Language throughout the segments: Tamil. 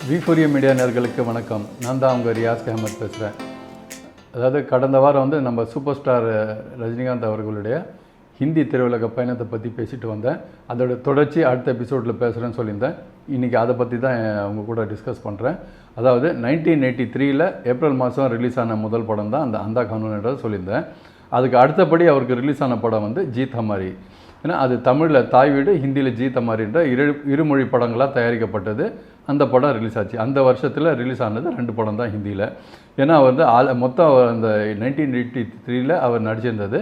V4A மீடியா நேயர்களுக்கு வணக்கம். நான் தான் உங்கள் ரியாஸ் அஹமத் பேசுகிறேன். அதாவது கடந்த வாரம் நம்ம சூப்பர் ஸ்டார் ரஜினிகாந்த் அவர்களுடைய ஹிந்தி திரையுலக பயணத்தை பற்றி பேசிட்டு வந்தேன். அதோட தொடர்ச்சி அடுத்த எபிசோடில் பேசுகிறேன்னு சொல்லியிருந்தேன். இன்றைக்கி அதை பற்றி தான் அவங்க கூட டிஸ்கஸ் பண்ணுறேன். அதாவது 1983 ஏப்ரல் மாதம் ரிலீஸ் ஆன முதல் படம் தான் அந்த கானூன்ன்றதை சொல்லியிருந்தேன். அதுக்கு அடுத்தபடி அவருக்கு ரிலீஸ் ஆன படம் ஜீத் ஹமாரி. ஏன்னா அது தமிழில் தாய் வீடு, ஹிந்தியில் ஜீத் ஹமாரின்ற இருமொழி படங்களாக தயாரிக்கப்பட்டது. அந்த படம் ரிலீஸ் ஆச்சு. அந்த வருஷத்தில் ரிலீஸ் ஆனது 2 படம் தான் ஹிந்தியில். ஏன்னா மொத்தம் அந்த 1983 அவர் நடிச்சிருந்தது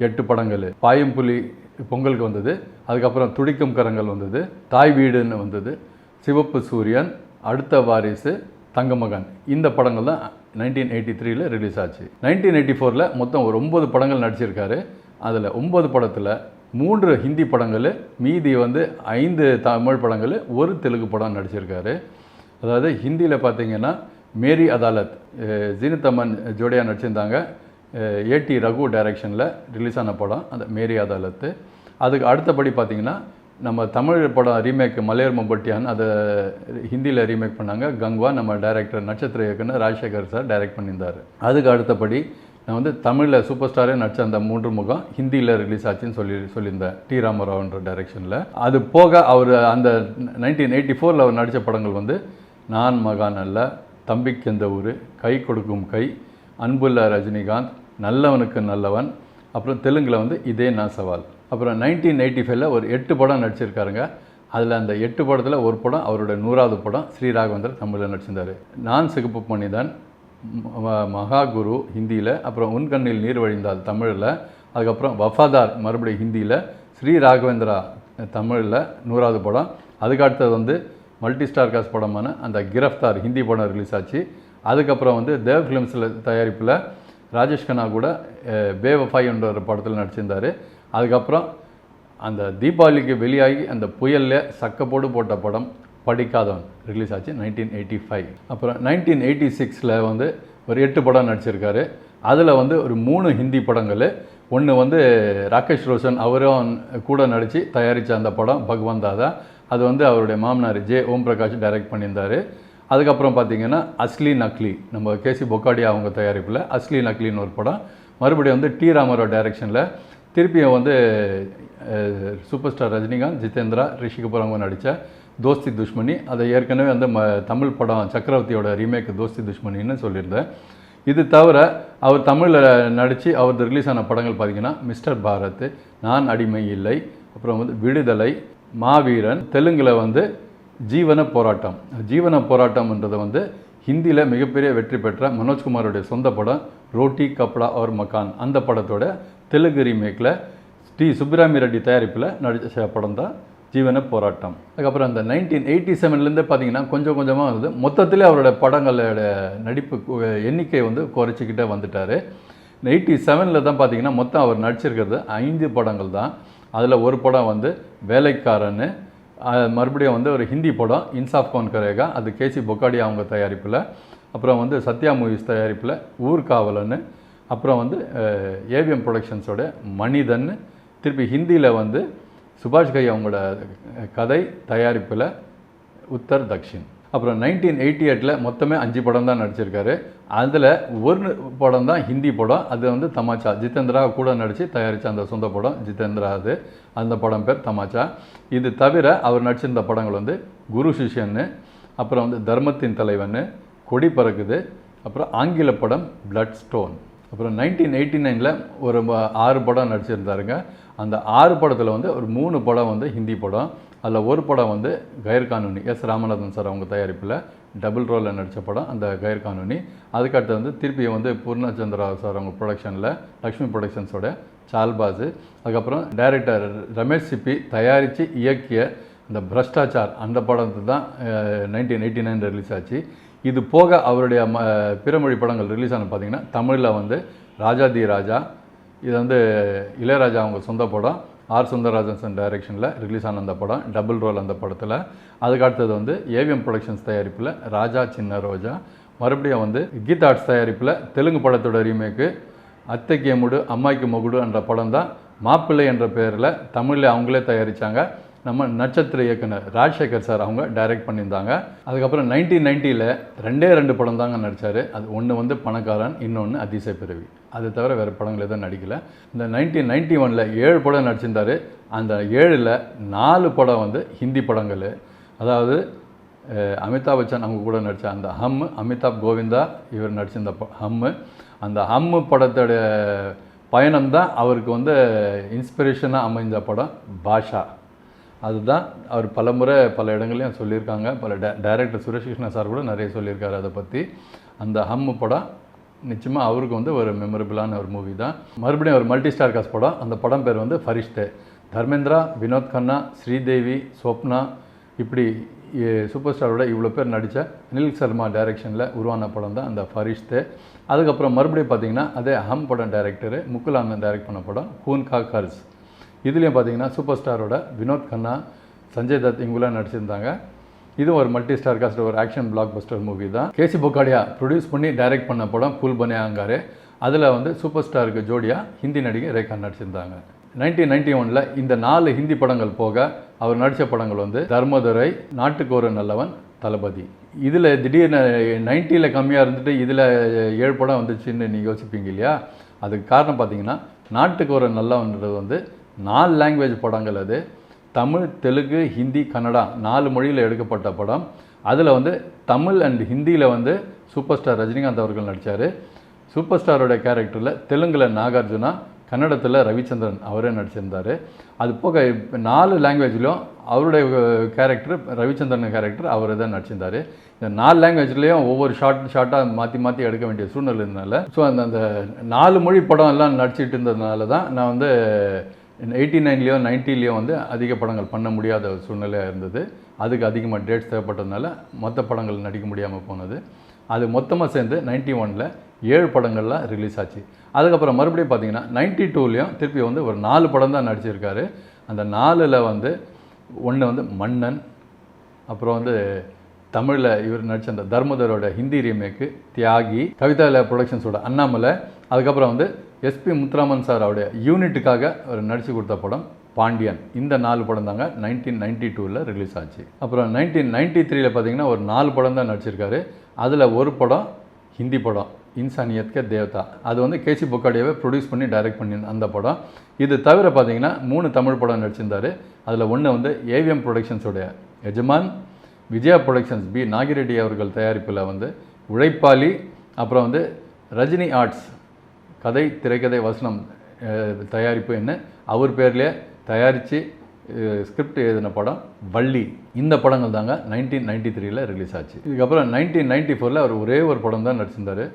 8 படங்கள். பாயம்புலி பொங்கலுக்கு வந்தது, அதுக்கப்புறம் துடிக்கும் கரங்கள் வந்தது, தாய் வீடுன்னு வந்தது, சிவப்பு சூரியன், அடுத்த வாரிசு, தங்கமகன். இந்த படங்கள் தான் 1983 ரிலீஸ் ஆச்சு. 1984 மொத்தம் ஒரு 9 படங்கள் நடிச்சிருக்காரு. அதில் 9 படத்தில் 3 ஹிந்தி படங்கள், மீதி 5 தமிழ் படங்கள், 1 தெலுங்கு படம் நடிச்சிருக்காரு. அதாவது ஹிந்தியில் பார்த்தீங்கன்னா மேரி அதாலத், ஜீனத் அமன் ஜோடியாக நடிச்சிருந்தாங்க. ஏடி ரகு டைரக்ஷனில் ரிலீஸ் ஆன படம் அந்த மேரி அதாலத்து. அதுக்கு அடுத்தபடி பார்த்திங்கன்னா நம்ம தமிழ் படம் ரீமேக் மலையர் மம்பட்டியான், அதை ஹிந்தியில் ரீமேக் பண்ணாங்க. கங்வா நம்ம டைரக்டர் நட்சத்திர இயக்குனர் ராஜசேகர் சார் டைரக்ட் பண்ணியிருந்தார். அதுக்கு அடுத்தபடி நான் தமிழில் சூப்பர் ஸ்டாரே நடித்த அந்த 3 முகம் ஹிந்தியில் ரிலீஸ் ஆச்சுன்னு சொல்லியிருந்தேன், டி ராமராவ்ன்ற டைரக்ஷனில். அது போக அவர் அந்த 1984 அவர் நடித்த படங்கள் நான் மகான் அல்ல, தம்பிக்கு எந்த ஊர், கை கொடுக்கும் கை, அன்புள்ள ரஜினிகாந்த், நல்லவனுக்கு நல்லவன், அப்புறம் தெலுங்கில் இதே நான் சவால். அப்புறம் 1985 ஒரு 8 படம் நடிச்சிருக்காருங்க. அதில் அந்த 8 படத்தில் ஒரு படம் அவரோட 100வது படம் ஸ்ரீராகவேந்தர் தமிழில் நடிச்சிருந்தார். நான் சிகப்பு மனிதன், மகாகுரு ஹிந்தியில், அப்புறம் உன்கண்ணில் நீர் வழிந்தால் தமிழில், அதுக்கப்புறம் வஃபாதார் மறுபடியும் ஹிந்தியில், ஸ்ரீ ராகவேந்திரா தமிழில் 100வது படம். அதுக்கு அடுத்தது மல்டி ஸ்டார் காஸ்ட் படமான அந்த கிரஃப்தார் ஹிந்தி படம் ரிலீஸ் ஆச்சு. அதுக்கப்புறம் தேவ் ஃபிலிம்ஸில் தயாரிப்பில் ராஜேஷ் கண்ணா கூட பேவஃபாய் என்ற ஒரு படத்தில் நடிச்சிருந்தார். அதுக்கப்புறம் அந்த தீபாவளிக்கு வெளியாகி அந்த புயலில் சக்கப்போடு போட்ட படம் படிக்காதவன் ரிலீஸ் ஆச்சு 1985. அப்புறம் 1986 ஒரு 8 படம் நடிச்சிருக்காரு. அதில் ஒரு 3 ஹிந்தி படங்கள். ஒன்று ராகேஷ் ரோஷன் அவரும் கூட நடித்து தயாரித்த அந்த படம் பகவான் தாதா. அது அவருடைய மாமனார் ஜே ஓம் பிரகாஷ் டைரக்ட் பண்ணியிருந்தார். அதுக்கப்புறம் பார்த்திங்கன்னா அஸ்லி நக்லி, நம்ம கேசி பொக்காடியா அவங்க தயாரிப்பில் அஸ்லி நக்லின்னு ஒரு படம். மறுபடியும் டி ராமராவ் டைரக்ஷனில் திருப்பியும் சூப்பர் ஸ்டார் ரஜினிகாந்த், ஜிதேந்திரா, ரிஷி கபூர் அவங்க நடித்த தோஸ்தி துஷ்மணி. அதை ஏற்கனவே தமிழ் படம் சக்கரவர்த்தியோட ரீமேக் தோஸ்தி துஷ்மணின்னு சொல்லியிருந்தேன். இது தவிர அவர் தமிழில் நடித்து அவர் ரிலீஸ் ஆன படங்கள் பார்த்திங்கன்னா மிஸ்டர் பாரத், நான் அடிமை இல்லை, அப்புறம் விடுதலை, மாவீரன், தெலுங்கில் ஜீவன போராட்டம். ஜீவன போராட்டம்ன்றது ஹிந்தியில் மிகப்பெரிய வெற்றி பெற்ற மனோஜ்குமாரோடைய சொந்த படம் ரோட்டி கப்டா और மக்கான். அந்த படத்தோட தெலுங்கு ரீமேக்கில் டி சுப்பிராமி ரெட்டி தயாரிப்பில் நடித்த படம் தான் ஜீவன போராட்டம். அதுக்கப்புறம் அந்த 1987 பார்த்திங்கன்னா கொஞ்சம் கொஞ்சமாக மொத்தத்தில் அவரோட படங்களோட நடிப்பு எண்ணிக்கை குறைச்சிக்கிட்டே வந்துட்டார். 87 தான் பார்த்திங்கன்னா மொத்தம் அவர் நடிச்சிருக்கிறது 5 படங்கள் தான். அதில் ஒரு படம் வேலைக்காரன்னு, மறுபடியும் ஒரு ஹிந்தி படம் இன்சாஃப் கௌன் கரேகா, அது கேசி பொக்காடியா அவங்க தயாரிப்பில். அப்புறம் சத்யா மூவிஸ் தயாரிப்பில் ஊர்காவலன்னு, அப்புறம் ஏவிஎம் ப்ரொடக்ஷன்ஸோட மனிதன், திருப்பி ஹிந்தியில் சுபாஷ் கை அவங்களோட கதை தயாரிப்பில் உத்தர் தக்ஷின். அப்புறம் 1988 மொத்தமே 5 படம் தான் நடிச்சிருக்காரு. அதில் ஒரு படம் தான் ஹிந்தி படம், அது தமாச்சா. ஜிதேந்திரா கூட நடித்து தயாரித்த அந்த சொந்த படம் ஜிதேந்திரா, அந்த படம் பேர் தமாச்சா. இது தவிர அவர் நடிச்சிருந்த படங்கள் குரு சிஷ்யன்னு, அப்புறம் தர்மத்தின் தலைவன், கொடி பறக்குது, அப்புறம் ஆங்கில படம் பிளட் ஸ்டோன். அப்புறம் 1989 ஒரு 6 படம் நடிச்சிருந்தாருங்க. அந்த 6 படத்தில் ஒரு 3 படம் ஹிந்தி படம். அதில் ஒரு படம் கயர் கானூனி, எஸ் ராமநாதன் சார் அவங்க தயாரிப்பில் டபுள் ரோலில் நடித்த படம் அந்த கயர் கானூனி. அதுக்கடுத்து திருப்பி பூர்ணச்சந்திரா சார் அவங்க ப்ரொடக்ஷனில் லக்ஷ்மி ப்ரொடக்ஷன்ஸோட சால்பாஸ். அதுக்கப்புறம் டைரக்டர் ரமேஷ் சிப்பி தயாரித்து இயக்கிய அந்த பிரஷ்டாச்சார், அந்த படத்து தான் 1989 ரிலீஸ் ஆச்சு. இது போக அவருடைய பிறமொழி படங்கள் ரிலீஸ் ஆன பார்த்திங்கன்னா தமிழில் ராஜாதி ராஜா, இது இளையராஜா அவங்க சொந்த படம், ஆர் சுந்தரராஜன் டைரக்ஷனில் ரிலீஸ் ஆன அந்த படம் டபுள் ரோல் அந்த படத்தில். அதுக்கு அடுத்தது ஏவிஎம் ப்ரொடக்ஷன்ஸ் தயாரிப்பில் ராஜா சின்ன ரோஜா. மறுபடியும் கீதா ஆர்ட்ஸ் தயாரிப்பில் தெலுங்கு படத்தோட ரீமேக்கு அத்தைக்கு முடு அம்மாய்க்கு மொகுடு என்ற படம் தான் மாப்பிள்ளை என்ற பெயரில் தமிழில் அவங்களே தயாரித்தாங்க. நம்ம நட்சத்திர இயக்குனர் ராஜசேகர் சார் அவங்க டைரக்ட் பண்ணியிருந்தாங்க. அதுக்கப்புறம் 1990ல் 2 படம் தாங்க நடித்தார். அது ஒன்று வந்து பணக்காரன், இன்னொன்று அதிசய பிறவி. அது தவிர வேறு படங்கள் எதுவும் நடிக்கலை. இந்த 1991ல் 7 படம் நடிச்சிருந்தார். அந்த 7ல் 4 படம் வந்து ஹிந்தி படங்கள். அதாவது அமிதாப் பச்சன் அவங்க கூட நடித்த அந்த ஹம்மு, அமிதாப் கோவிந்தா இவர் நடிச்சிருந்த ஹம்மு, அந்த ஹம்மு படத்தோடைய பயணம் தான் அவருக்கு வந்து இன்ஸ்பிரேஷனாக அமைந்த படம் பாஷா. அதுதான் அவர் பலமுறை பல இடங்களையும் சொல்லியிருக்காங்க. பல டைரக்டர் சுரேஷ் கிருஷ்ணா சார் கூட நிறைய சொல்லியிருக்காரு அதை பற்றி. அந்த ஹம்மு படம் நிச்சயமாக அவருக்கு வந்து ஒரு மெமரபிளான ஒரு மூவி தான். மறுபடியும் ஒரு மல்டி ஸ்டார் காஸ்ட் படம். அந்த படம் பேர் வந்து ஃபரிஷ்தே. தர்மேந்திரா, வினோத் கன்னா, ஸ்ரீதேவி, ஸ்வப்னா, இப்படி சூப்பர் ஸ்டாரோட இவ்வளோ பேர் நடித்த அனில் சர்மா டைரக்ஷனில் உருவான படம் தான் அந்த ஃபரிஷ்தே. அதுக்கப்புறம் மறுபடியும் பார்த்திங்கன்னா அதே ஹம் படம் டைரக்டரு முகுல் டைரக்ட் பண்ண படம் கூன் கா கர்ஸ். இதுலேயும் பார்த்திங்கன்னா சூப்பர் ஸ்டாரோட வினோத் கன்னா, சஞ்சய் தத் இவங்களாம் நடிச்சிருந்தாங்க. இதுவும் ஒரு மல்டி ஸ்டார் காஸ்ட் ஒரு ஆக்ஷன் பிளாக் பஸ்டர் மூவி தான். கேசி பொக்காடியா ப்ரொடியூஸ் பண்ணி டைரக்ட் பண்ண படம் கூல் பனே ஆங்காரே. அதில் வந்து சூப்பர் ஸ்டாருக்கு ஜோடியாக ஹிந்தி நடிகை ரேகா நடிச்சிருந்தாங்க. 1991ல் இந்த 4 ஹிந்தி படங்கள் போக அவர் நடித்த படங்கள் வந்து தர்மதுரை, நாட்டுக்கு ஒரு நல்லவன், தளபதி. இதில் திடீர்னு 90ல் கம்மியாக இருந்துட்டு இதில் 7 படம் வந்துச்சுன்னு நீங்கள் யோசிப்பீங்க இல்லையா? அதுக்கு காரணம் பார்த்தீங்கன்னா நாட்டுக்கு ஒரு நல்லவன்றது வந்து 4 லாங்குவேஜ் படங்கள். அது தமிழ், தெலுங்கு, ஹிந்தி, கன்னடா 4 மொழியில் எடுக்கப்பட்ட படம். அதில் வந்து தமிழ் அண்ட் ஹிந்தியில் வந்து சூப்பர் ஸ்டார் ரஜினிகாந்த் அவர்கள் நடித்தார். சூப்பர் ஸ்டாரோட கேரக்டரில் தெலுங்கில் நாகார்ஜுனா, கன்னடத்தில் ரவிச்சந்திரன் அவரே நடிச்சிருந்தார். அது போக 4 லாங்குவேஜ்லையும் அவருடைய கேரக்டர், ரவிச்சந்திரன் கேரக்டர் அவர் தான் நடிச்சிருந்தார். இந்த 4 லாங்குவேஜ்லேயும் ஒவ்வொரு ஷார்ட்டாக மாற்றி எடுக்க வேண்டிய சூழ்நிலை இருந்தனால, ஸோ அந்த 4 மொழி படம் எல்லாம் நடிச்சிட்டு இருந்ததுனால தான் நான் வந்து 89லேயோ 90லேயோ வந்து அதிக படங்கள் பண்ண முடியாத சூழ்நிலையாக இருந்தது. அதுக்கு அதிகமாக டேட்ஸ் தேவைப்பட்டதுனால மொத்த படங்கள் நடிக்க முடியாமல் போனது. அது மொத்தமாக சேர்ந்து 91ல் 7 படங்கள்லாம் ரிலீஸ் ஆச்சு. அதுக்கப்புறம் மறுபடியும் பார்த்திங்கன்னா 92லேயும் திருப்பி வந்து ஒரு 4 படம் தான் நடிச்சிருக்காரு. அந்த 4ல் வந்து ஒன்று வந்து மன்னன், அப்புறம் வந்து தமிழில் இவர் நடித்த அந்த தர்மதரோட ஹிந்தி ரீமேக்கு தியாகி, கவிதாலயா ப்ரொடக்ஷன்ஸோட அண்ணாமலை, அதுக்கப்புறம் வந்து எஸ்பி முத்துராமன் சார் அவருடைய யூனிட்டுக்காக அவர் நடித்து கொடுத்த படம் பாண்டியன். இந்த 4 படம் தாங்க 1992ல் ரிலீஸ் ஆச்சு. அப்புறம் 1993ல் பார்த்திங்கன்னா ஒரு 4 படம் தான் நடிச்சிருக்காரு. அதில் ஒரு படம் ஹிந்தி படம் இன்சானியத் கே தேவதா. அது வந்து கேசி பொக்காடியாவே ப்ரொடியூஸ் பண்ணி டைரக்ட் பண்ணி அந்த படம். இது தவிர பார்த்திங்கன்னா 3 தமிழ் படம் நடிச்சிருந்தார். அதில் ஒன்று வந்து ஏவிஎம் ப்ரொடக்ஷன்ஸோடைய எஜமான், விஜயா ப்ரொடக்ஷன்ஸ் பி நாகிரெட்டி அவர்கள் தயாரிப்பில் வந்து உழைப்பாளி, அப்புறம் வந்து ரஜினி ஆர்ட்ஸ் கதை, திரைக்கதை, வசனம் தயாரிப்பு என்ன அவர் பேர்லேயே தயாரித்து ஸ்கிரிப்ட் எழுதின படம் வள்ளி. இந்த படங்கள் தாங்க 1993ல் ரிலீஸ் ஆச்சு. இதுக்கப்புறம் 1994ல் அவர் ஒரே ஒரு படம் தான் நடிச்சிருந்தார்.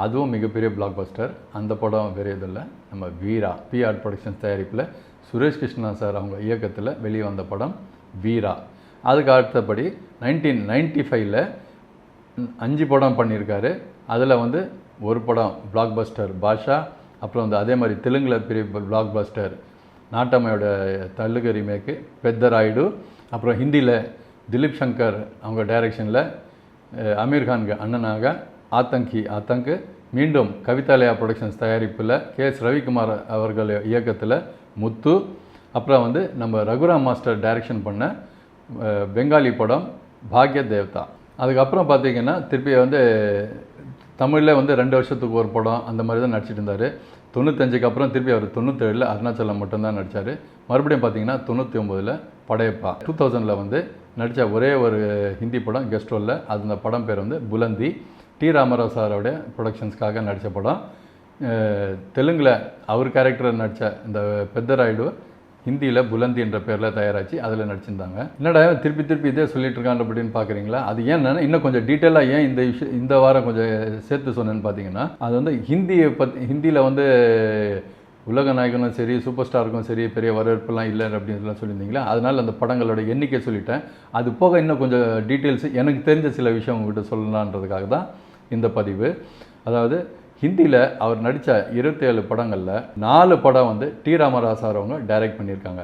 அதுவும் மிகப்பெரிய பிளாக் பஸ்டர். அந்த படம் வேறு எதுவும் இல்லை, நம்ம வீரா. பிஆர் ப்ரொடக்ஷன்ஸ் தயாரிப்பில் சுரேஷ் கிருஷ்ணா சார் அவங்க இயக்கத்தில் வெளியே வந்த படம் வீரா. அதுக்கு அடுத்தபடி 1995ல் 5 படம் பண்ணியிருக்காரு. அதில் வந்து ஒரு படம் பிளாக் பஸ்டர் பாஷா, அப்புறம் வந்து அதே மாதிரி தெலுங்கில் பெரிய பிளாக் பஸ்டர் நாட்டம்மையோட தெலுங்கு ரீமேக்கு பெத்தராயுடு, அப்புறம் ஹிந்தியில் திலீப் சங்கர் அவங்க டைரக்ஷனில் அமீர்கானுக்கு அண்ணனாக ஆத்தங்கு, மீண்டும் கவிதாலயா ப்ரொடக்ஷன்ஸ் தயாரிப்பில் கேஎஸ் ரவிக்குமார் அவர்கள் இயக்கத்தில் முத்து, அப்புறம் வந்து நம்ம ரகுராம் மாஸ்டர் டைரக்ஷன் பண்ண பெங்காலி படம் பாக்ய தேவதா. அதுக்கப்புறம் பார்த்திங்கன்னா திருப்பி வந்து தமிழில் வந்து 2 வருஷத்துக்கு ஒரு படம் அந்த மாதிரி தான் நடிச்சிட்டு இருந்தார். 95க்கு அப்புறம் திருப்பி அவர் 97ல் அருணாச்சலம் மட்டும்தான் நடித்தார். மறுபடியும் பார்த்திங்கன்னா 99ல் படையப்பா. 2000ல் வந்து நடித்த ஒரே ஒரு ஹிந்தி படம் கெஸ்ட் ரோலில். அந்த படம் பேர் வந்து புலந்தி. டி ராமராவ் சாரோடைய ப்ரொடக்ஷன்ஸ்க்காக நடித்த படம். தெலுங்கில் அவர் கேரக்டர் நடித்த இந்த பெத்தராயுடு ஹிந்தியில் புலந்தி என்ற பேரில் தயாராச்சு, அதில் நடிச்சிருந்தாங்க. என்னடா திருப்பி இதே சொல்லிட்டு இருக்காங்க அப்படின்னு பார்க்குறீங்களா? அது ஏன்னா இன்னும் கொஞ்சம் டீட்டெயிலாக ஏன் இந்த வாரம் கொஞ்சம் சேர்த்து சொன்னேன்னு பார்த்தீங்கன்னா, அது வந்து ஹிந்தியில் வந்து உலக நாயகனும் சரி, சூப்பர் ஸ்டாருக்கும் சரி பெரிய வரவேற்பெல்லாம் இல்லை அப்படின்னு சொல்லியிருந்தீங்களா? அதனால் அந்த படங்களோட எண்ணிக்கை சொல்லிட்டேன். அது போக இன்னும் கொஞ்சம் டீட்டெயில்ஸ் எனக்கு தெரிஞ்ச சில விஷயம் உங்கள்கிட்ட சொல்லலான்றதுக்காக தான் இந்த பதிவு. அதாவது ஹிந்தியில் அவர் நடித்த 27 படங்களில் 4 படம் வந்து டி ராமராவ் சார் அவங்க டைரக்ட் பண்ணியிருக்காங்க.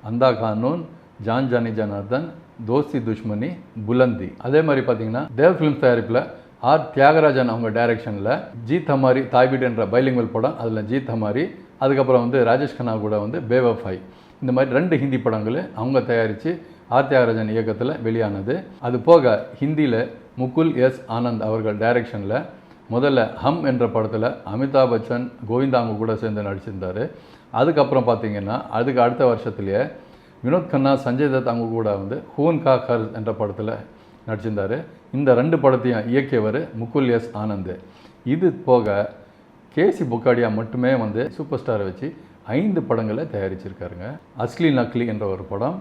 அந்தா கானூன், ஜான் ஜானி ஜனார்தன், தோஸ்தி துஷ்மனி, புலந்தி. அதே மாதிரி பார்த்தீங்கன்னா தேவ் ஃபிலிம்ஸ் தயாரிப்பில் ஆர் தியாகராஜன் அவங்க டைரக்ஷனில் ஜீத் ஹமாரி தாய்வீடு என்ற பைலிங்குவல் படம், அதில் ஜீத் ஹமாரி. அதுக்கப்புறம் வந்து ராஜேஷ் கண்ணா கூட வந்து பேவஃபாய். இந்த மாதிரி 2 ஹிந்தி படங்கள் அவங்க தயாரித்து தியாகராஜன் இயக்கத்தில் வெளியானது. அது போக ஹிந்தியில் முகுல் எஸ் ஆனந்த் அவர்கள் டைரக்ஷனில் முதல்ல ஹம் என்ற படத்தில் அமிதாப் பச்சன், கோவிந்தா அவங்க கூட சேர்ந்து நடிச்சிருந்தார். அதுக்கப்புறம் பார்த்திங்கன்னா அதுக்கு அடுத்த வருஷத்துலேயே வினோத் கண்ணா, சஞ்சய் தத் அவங்க கூட வந்து ஹூன் கா கர் என்ற படத்தில் நடிச்சிருந்தார். இந்த 2 படத்தையும் இயக்கியவர் முகுல் எஸ் ஆனந்த். இது போக கேசி பொக்காடியா மட்டுமே வந்து சூப்பர் ஸ்டாரை வச்சு 5 படங்களை தயாரிச்சிருக்காருங்க. அஸ்லி நக்லி என்ற ஒரு படம்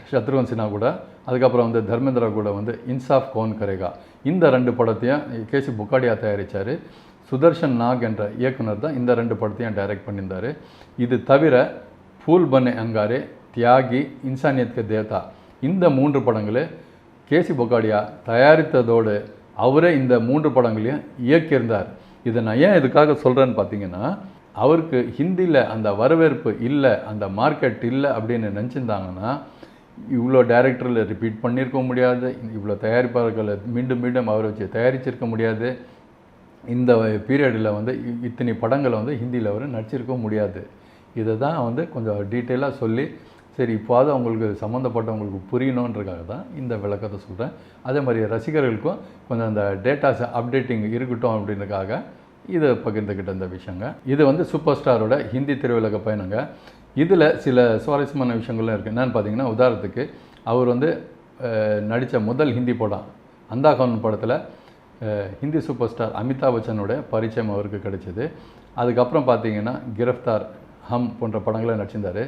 சத்ருகன் சின்ஹா கூட, அதுக்கப்புறம் வந்து தர்மேந்திரா கூட வந்து இன்சாஃப் கௌன் கரேகா, இந்த 2 படத்தையும் கேசி பொக்காடியா தயாரித்தார். சுதர்ஷன் நாக் என்ற இயக்குனர் தான் இந்த 2 படத்தையும் டைரக்ட் பண்ணியிருந்தார். இது தவிர ஃபூல் பன்னே அங்காரே, தியாகி, இன்சானியத் கே தேவதா இந்த 3 படங்கள் கேசி பொக்காடியா தயாரித்ததோடு அவரே இந்த 3 படங்களையும் இயக்கியிருந்தார். இதை நான் ஏன் இதுக்காக சொல்கிறேன்னு பார்த்தீங்கன்னா, அவருக்கு ஹிந்தியில் அந்த வரவேற்பு இல்லை, அந்த மார்க்கெட் இல்லை அப்படின்னு நினச்சிருந்தாங்கன்னா இவ்வளோ டைரக்டரில் ரிப்பீட் பண்ணியிருக்க முடியாது, இவ்வளோ தயாரிப்பாளர்களை மீண்டும் மீண்டும் அவரை வச்சு தயாரிச்சிருக்க முடியாது, இந்த பீரியடில் வந்து இத்தனை படங்களை வந்து ஹிந்தியில் அவர் நடிச்சிருக்க முடியாது. இதை தான் வந்து கொஞ்சம் டீட்டெயிலாக சொல்லி சரி இப்போது அவங்களுக்கு சம்மந்தப்பட்டவங்களுக்கு புரியணுன்றதுக்காக தான் இந்த விளக்கத்தை சொல்கிறேன். அதே மாதிரி ரசிகர்களுக்கும் கொஞ்சம் அந்த டேட்டாஸ் அப்டேட்டிங் இருக்கட்டும் அப்படின்றதுக்காக இதை பகிர்ந்துக்கிட்ட இந்த விஷயங்க. இது வந்து சூப்பர் ஸ்டாரோட ஹிந்தி திரையுலக பயணங்க. இதில் சில சுவாரஸ்யமான விஷயங்கள்லாம் இருக்குது. என்னென்னு பார்த்தீங்கன்னா, உதாரணத்துக்கு அவர் வந்து நடித்த முதல் ஹிந்தி படம் அந்தாகன் படத்தில் ஹிந்தி சூப்பர் ஸ்டார் அமிதாப் பச்சனோட பரிச்சயம் அவருக்கு கிடைச்சிது. அதுக்கப்புறம் பார்த்தீங்கன்னா கிரஃப்தார், ஹம் போன்ற படங்களை நடிச்சிருந்தார்.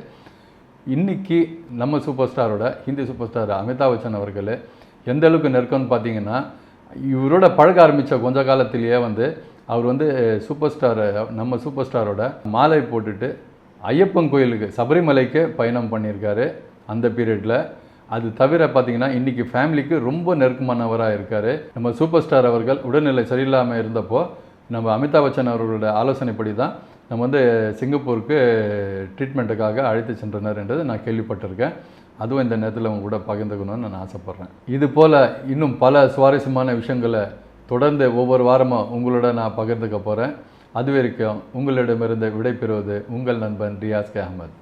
இன்றைக்கி நம்ம சூப்பர் ஸ்டாரோட ஹிந்தி சூப்பர் ஸ்டார் அமிதாப் பச்சன் அவர்கள் எந்த அளவுக்கு நெருக்கம்னு பார்த்தீங்கன்னா, இவரோட பழக ஆரம்பித்த கொஞ்ச காலத்திலேயே வந்து அவர் வந்து சூப்பர் ஸ்டார் நம்ம சூப்பர் ஸ்டாரோட மாலை போட்டுட்டு ஐயப்பன் கோயிலுக்கு சபரிமலைக்கு பயணம் பண்ணியிருக்காரு அந்த பீரியடில். அது தவிர பார்த்திங்கன்னா இன்றைக்கி ஃபேமிலிக்கு ரொம்ப நெருக்கமானவராக இருக்கார். நம்ம சூப்பர் ஸ்டார் அவர்கள் உடல்நிலை சரியில்லாமல் இருந்தப்போ நம்ம அமிதாப் பச்சன் அவர்களோட ஆலோசனைப்படி தான் நம்ம வந்து சிங்கப்பூருக்கு ட்ரீட்மெண்ட்டுக்காக அழைத்து சென்றனர் என்றது நான் கேள்விப்பட்டிருக்கேன். அதுவும் இந்த நேரத்தில் அவங்க கூட பகிர்ந்துக்கணும்னு நான் ஆசைப்பட்றேன். இது போல் இன்னும் பல சுவாரஸ்யமான விஷயங்களை தொடர்ந்து ஒவ்வொரு வாரமும் உங்களோட நான் பகிர்ந்துக்க போகிறேன். அது வரைக்கும் உங்களிடமிருந்து விடைபெறுவது உங்கள் நண்பன் ரியாஸ் கே அஹமத்.